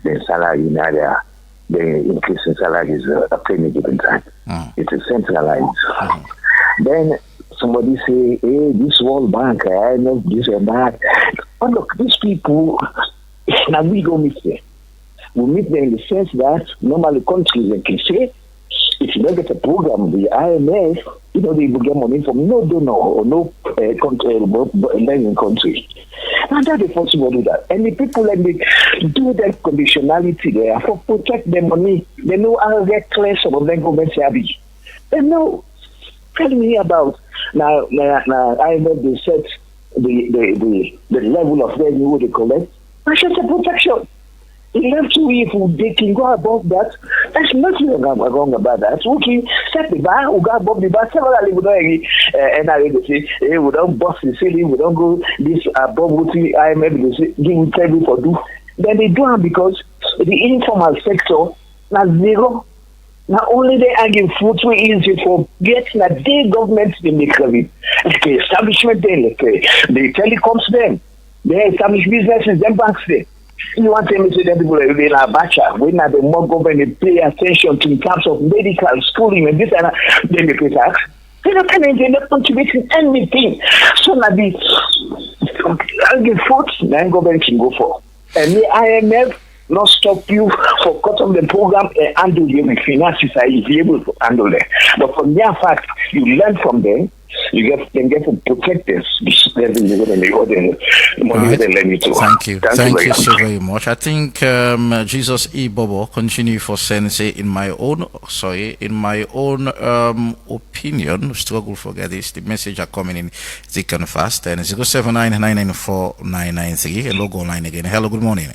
the salary in area. The increase in salary is at any given time. It is centralized. Then somebody say, hey, this World Bank, I know this and that. But look, these people, now we don't meet them. We meet them in the sense that normally countries they can say, if you don't get a program, the IMF, you know, they will get money from no donor or no lending country. And that is possible to do that. And the people like they do that conditionality there for protect their money. They know how reckless some of them governments are. They know. Tell me about now IMF they set the level of revenue they collect. That's just a protection. Left to if they can go above that, there's nothing wrong about that. We can set the bar, we go above the bar. Several people don't and I say, hey, we don't bust the ceiling, we don't go this above what the IMF they say, give tell you for do. Then they do it because the informal sector now zero. Not only they are giving food to easy for getting a day government they make credit. Like the establishment then, like the telecoms then, they establish businesses, then banks then. You want to say that people are in a bacha, when the more government pay attention to in terms of medical schooling and this and that, they make it tax. They're not contributing anything. So now I'll give food, then government can go for. And the IMF not stop you for cut off the program and handle them with finances if you're able to handle them. But from their fact, you learn from them, you get to protect this. Thank you. Thank you so very much. I think Jesus E. Bobo continue for Sensei in my own opinion. Struggle forget this. The message are coming in thick and fast. And 079-994-993. And logo line again. Hello, good morning.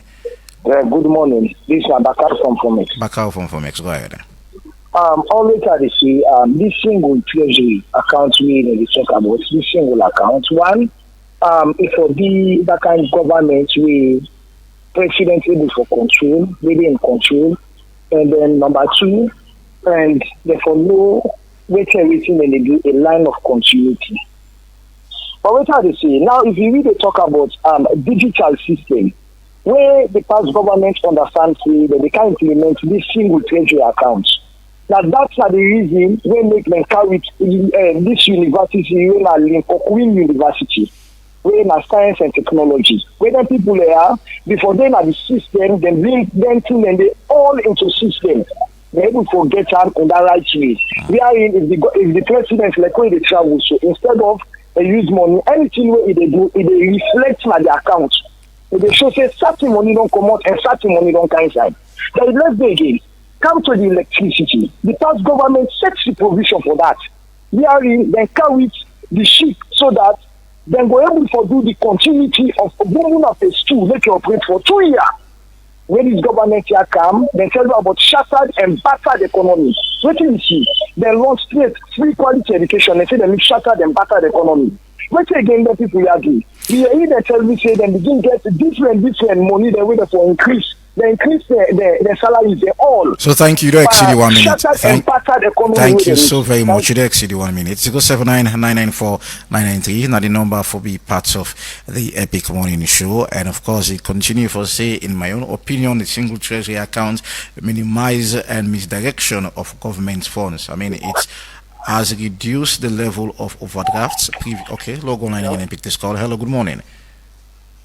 Good morning. This is Bakar from Fomex. Bakar from Fomex. Go ahead. Always I see this single treasury account we talk about this single account. One, if for the that kind of government we president able for control, really in control, and then number two, and therefore no wait everything when they do a line of continuity. But what I see now, if you really talk about digital system, where the past government understands that they can implement this single treasury account. Now that's the reason we make them carry this university, we are Lincoln University, we are science and technology. Where the people are, before they are the system, then them thing and they all into system. They able to get them in the right way. We are in if the president like when they travel, so instead of they use money, anything where they do, it reflects on the account. They show say certain money don't come out and certain money don't come inside. Then let's go again. Come to the electricity. The past government sets the provision for that. Then carry the ship so that then go able to do the continuity of moving of a stool, make it operate for 2 years. When this government here come, they tell you about shattered and battered economy. What you see? They launch straight free quality education. They say they make shattered and battered economy. What again that people are doing? They tell me say they begin get different money they wait for increase. They increase their salaries, they all. So thank you. You don't exceed 1 minute. Thank you so very much. You don't exceed 1 minute. 079-994-993. Now the number for be part of the Epic Morning Show. And of course, it continue for say, in my own opinion, the single treasury account minimize and misdirection of government funds. I mean, it has reduced the level of overdrafts. Okay, log online again and pick this call. Hello, good morning.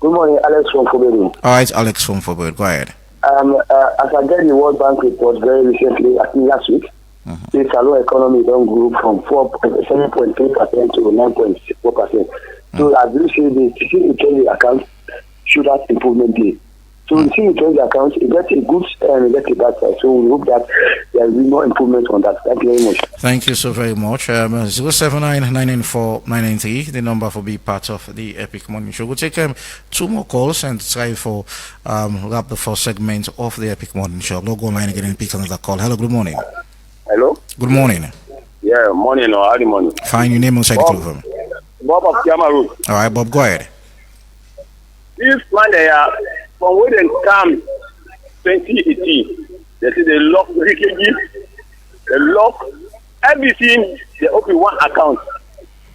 Good morning, Alex from Fobedu. All right, Alex from Fobedu. Go ahead. As I get the World Bank report very recently, I think last week, the Salon economy don't grow from 7.3% to 9.4%. So as you say, the single treasury account should have improvement day. So the single treasury account, it gets a good and it gets a bad side. So we hope that there will be more improvement on that. Thank you very much. Thank you so very much. 079-994-993, the number for be part of the Epic Morning Show. We'll take 2 more calls and try for wrap the first segment of the Epic Morning Show. Log online again and pick another call. Hello, good morning. Hello? Good morning. Yeah, morning or early morning. Fine, your name inside the club. Bob of Yamaru. All right, Bob, go ahead. This man they are from where they come 2018, they say they lock leakages, they lock everything, they open one account.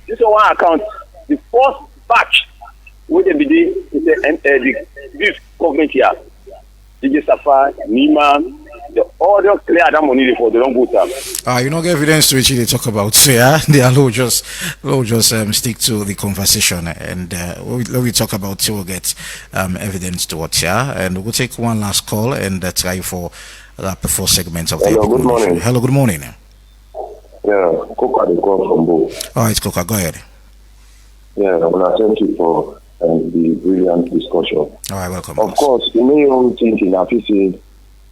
This is one account. The first batch where they begin is this government here. DJ Safa, Nima, the order clear that money for the long good time. You know, evidence to which they talk about. So yeah, they are low just stick to the conversation, and when we talk about it, we'll get evidence to what. Yeah, and we'll take one last call and try for the first segment of the. Hello, good morning. Hello, good morning. Yeah, Coca the call from Bo. All right, Coca, go ahead. Yeah, well, thank you for the brilliant discussion. All right, welcome. Of course, the main own thing in say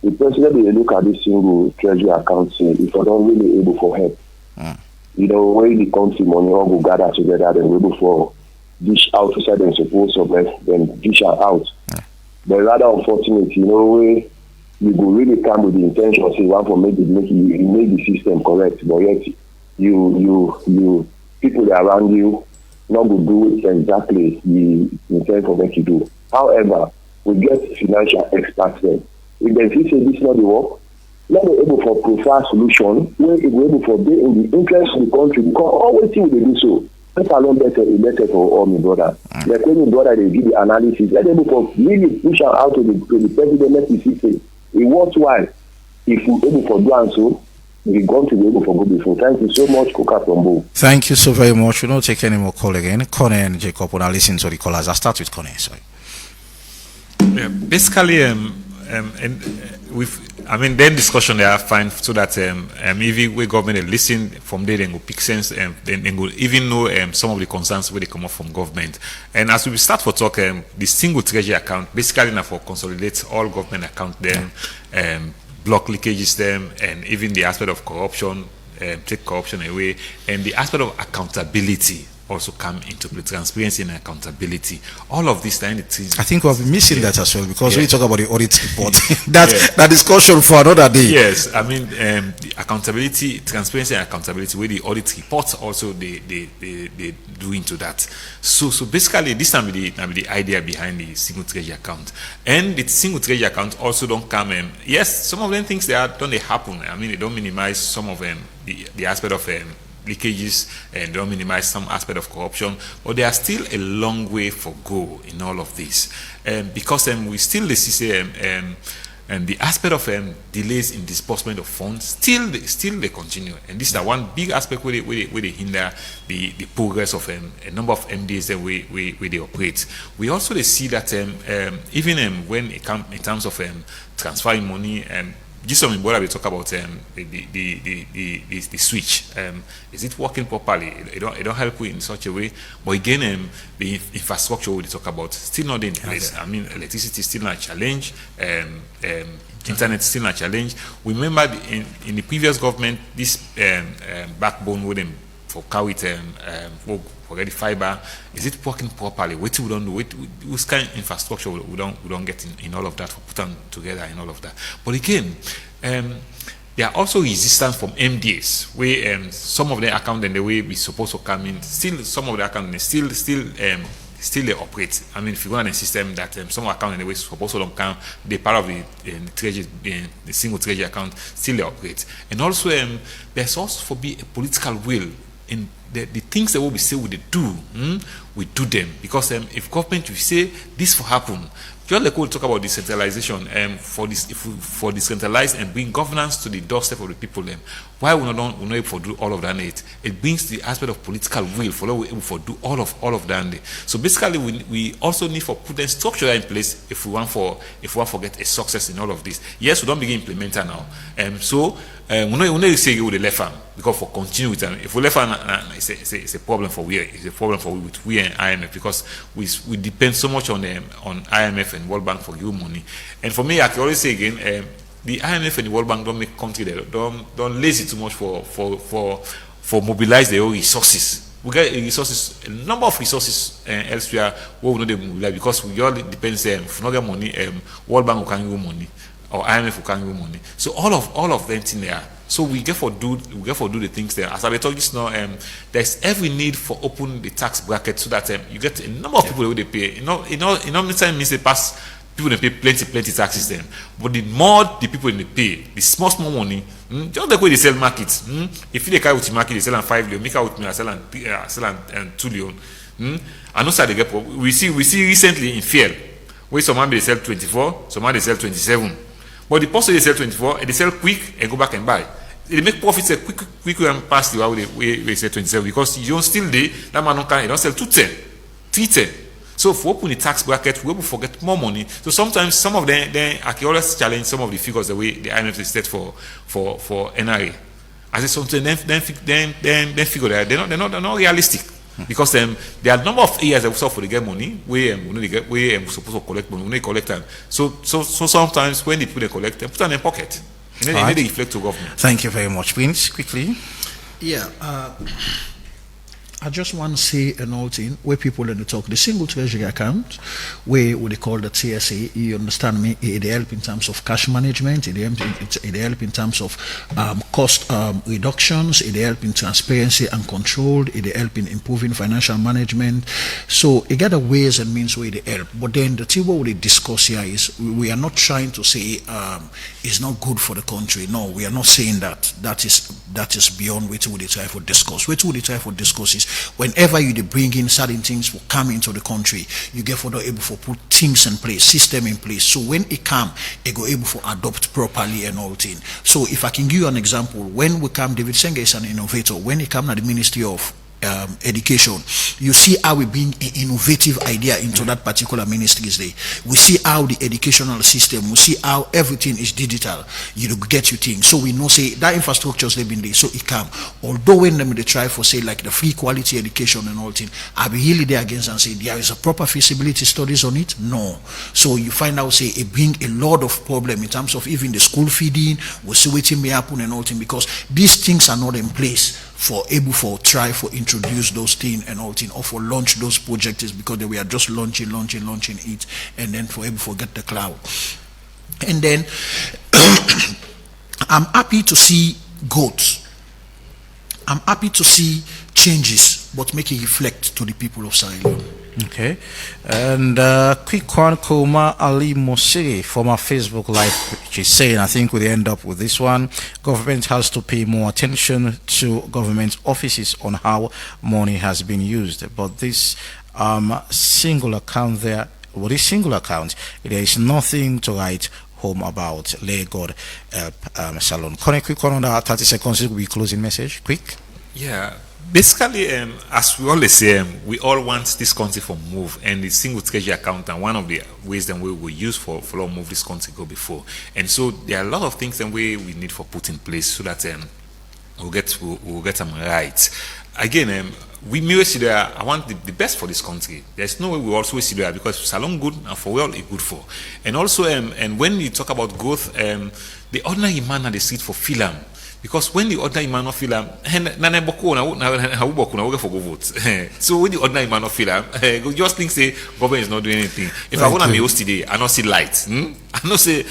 the president will look at this single treasury account say if I don't really able for help. You know, when the country money all go gather together, then able for dish out to them suppose of then dish out. But rather unfortunate, you know, where you go really come with the intention say one for make the system correct, but yet you people around you not to do exactly the intent for what you do. However, we get financial experts then. If they say this is not the work, let them able for prefer solution where it will able for be in the interest of the country because always things they do so. Let alone better for all my brother. Like when my brother they give the analysis, let them able for really push out to the president, let me see it worthwhile if we able for do and so. We're going to be able to go before. Thank you so much, Coca from Bo. Thank you so very much. We don't take any more call again. Connie and Jacob, when I listen to the callers, I'll start with Connie. Sorry. Yeah, basically, then discussion they are fine so that even we government listen from there, then go pick sense, then go even know some of the concerns where they come up from government. And as we start for talk, the single treasury account basically now for consolidate all government account then. Block leakages them, and even the aspect of corruption, take corruption away, and the aspect of accountability also come into play, transparency and accountability. All of these things. I think we'll be missing that as well because when you talk about the audit report, that discussion for another day. Yes, I mean the accountability, transparency and accountability, where the audit reports also they do into that. So basically this time the idea behind the single treasury account, and the single treasury account also don't come in. Yes, some of them things they happen. I mean they don't minimize some of them the aspect of leakages and don't minimize some aspect of corruption, but there are still a long way for go in all of this, because we still see and the aspect of delays in disbursement of funds still they continue, and this is one big aspect where they hinder the progress of a number of MDAs that where they operate. We also see that even when it comes in terms of transferring money just some important we talk about the switch. Is it working properly? It don't help you in such a way. But again, the infrastructure we talk about still not in place. I mean, electricity is still not a challenge. Internet is still not a challenge. We remember in the previous government, this backbone with them for carry it forget the fiber. Is it working properly? What we don't do, what kind of infrastructure we don't get in all of that, for put them together in all of that. But again, there are also resistance from MDAs, where some of the account and the way we supposed to come in, still some of the account still they operate. I mean, if you go on a system that some account and the way supposed to don't come, they part of the treasury, the single treasury account, still they operate. And also, there's also for be a political will in the things that what we say we do them, because if government we say this will happen. John Leko will talk about decentralization for decentralize and bring governance to the doorstep of the people. Why we not able to do all of that? It brings the aspect of political will for we able to do all of that. So basically, we also need for put a structure in place if we want for get a success in all of this. Yes, we don't begin implementing now. We know say with the left arm, because for continue with them. If we left arm, it's a problem for we. It's a problem for we and IMF, because we depend so much on IMF and World Bank for give money. And for me, I can always say again, the IMF and the World Bank don't make country that don't lazy too much for mobilize their own resources. We get resources, a number of resources elsewhere where we know they mobilize, because we all depends if we not get money, World Bank will can give money, or IMF will can give money. So all of them in there. So we get for do the things there. As I told you now, there's every need for open the tax bracket so that you get a number of people who they pay. You know, many times means they pass people they pay plenty taxes then. But the more the people they pay, the small money, just the way they sell markets. If they carry with the market, they sell on 5 million, make out with me, I sell on 2 million. I know they get. We see recently in Fiel, where some they sell 24, some they sell 27. But the person they sell 24, and they sell quick and go back and buy. They make profits quick and pass the way they sell 27, because you don't still day, that man don't sell 210, 310. So if we open the tax bracket, we will forget more money. So sometimes some of them I can always challenge some of the figures the way the IMF is set for NRA. As it's something then figure that they're not realistic. Because there are a number of areas that we saw for the get money, where we're supposed to collect money, when they collect them. So sometimes when they put they collect, they put it in their pocket. And then they reflect to government. Thank you very much. Prince, quickly. Yeah, I just want to say an old thing where people in the talk, the single treasury account, where what they call the TSA, you understand me, it help in terms of cash management, it help in terms of cost reductions, it help in transparency and control, it help in improving financial management. So it got a ways and means where they help. But then the thing what we discuss here is we are not trying to say it's not good for the country. No, we are not saying that. That is beyond what we try for discuss. What we try for discuss is whenever you bring in certain things will come into the country, you get for able to put things in place, system in place. So when it come, it go able to adopt properly and all thing. So if I can give you an example, when we come, David Senga is an innovator. When he come to the Ministry of Education, you see how we bring an innovative idea into that particular ministries there. We see how the educational system, we see how everything is digital. You get your thing. So we know say that infrastructure's they've been there. So it come. Although when they try for say like the free quality education and all thing, I be really there against and say there is a proper feasibility studies on it. No. So you find out say it bring a lot of problem in terms of even the school feeding. We see what may happen and all thing, because these things are not in place for able for try for introduce those things and all thing, or for launch those projects, because they were just launching it, and then for able to get the cloud. And then I'm happy to see growth. I'm happy to see changes, but make it reflect to the people of Sierra Leone. Okay, and quick one, Koma Ali Mosiri from our Facebook Live, she's saying, I think we'll end up with this one. Government has to pay more attention to government offices on how money has been used. But this single account there, what is single account? There is nothing to write home about. Lay God help Salon. Connect quick one on that 30 seconds, it will be closing message. Quick. Yeah. Basically, as we always say, we all want this country to move, and the single treasury account and one of the ways that we will use for move this country go before. And so there are a lot of things that we need for put in place so that we'll get them right. Again, we may see there. I want the best for this country. There's no way we also see there, because Salon good and for well it good for. And also, and when we talk about growth, the ordinary man at the street for film. Because when the ordinary man not feel for go vote. So when the ordinary man not feel go just think say government is not doing anything. If I go to my house today, I not see light. I not say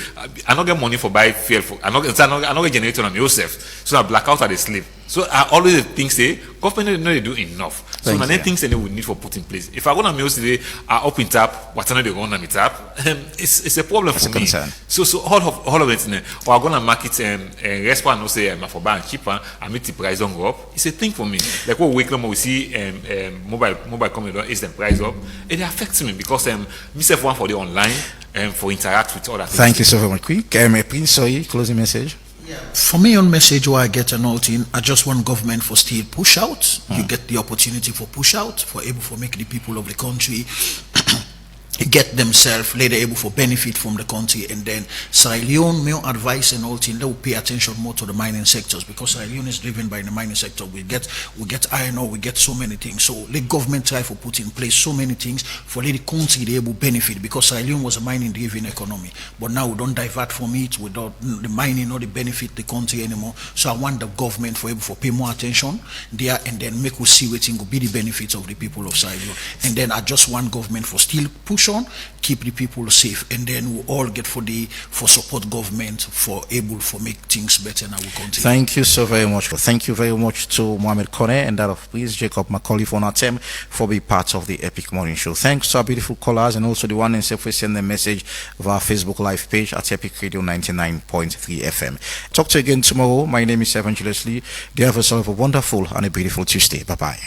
I not get money for buy fuel for I not get generator on myself. So I blackout at the sleep. So I always think say government no they do enough. So many things they would need for put in place. If I go to my house today, I up in tap, what they go on my tap, it's a problem for me. Concern. So all of it, or I'm gonna market response no say for buy cheaper, I make the price don't go up. It's a thing for me. Like what week we see mobile company is the price up, it affects me because myself one for the online and for interact with other things. Thank you so very much, quick. Prince, sorry, closing message. For me, on message where I get a note in, I just want government for still push out. You get the opportunity for push out, for able to make the people of the country get themselves later able for benefit from the country. And then Sierra Leone, my advice and all thing, they will pay attention more to the mining sectors, because Sierra Leone is driven by the mining sector. We get iron ore, we get so many things. So the government try to put in place so many things for the country they able benefit, because Sierra Leone was a mining driven economy, but now we don't divert from it. Without the mining not the benefit the country anymore. So I want the government for able for pay more attention there, and then make us see what will be the benefits of the people of Sierra Leone. And then I just want government for still push on, keep the people safe, and then we all get for support government for able for make things better in our country. Thank you so very much. Thank you very much to Mohammed Kone and that of please Jacob Macaulay for our team for being part of the Epic Morning Show. Thanks to our beautiful callers, and also the one in self send the message of our Facebook live page at Epic Radio 99.3 FM. Talk to you again tomorrow. My name is Evangelist Lee. Do you have yourself a wonderful and a beautiful Tuesday. Bye bye.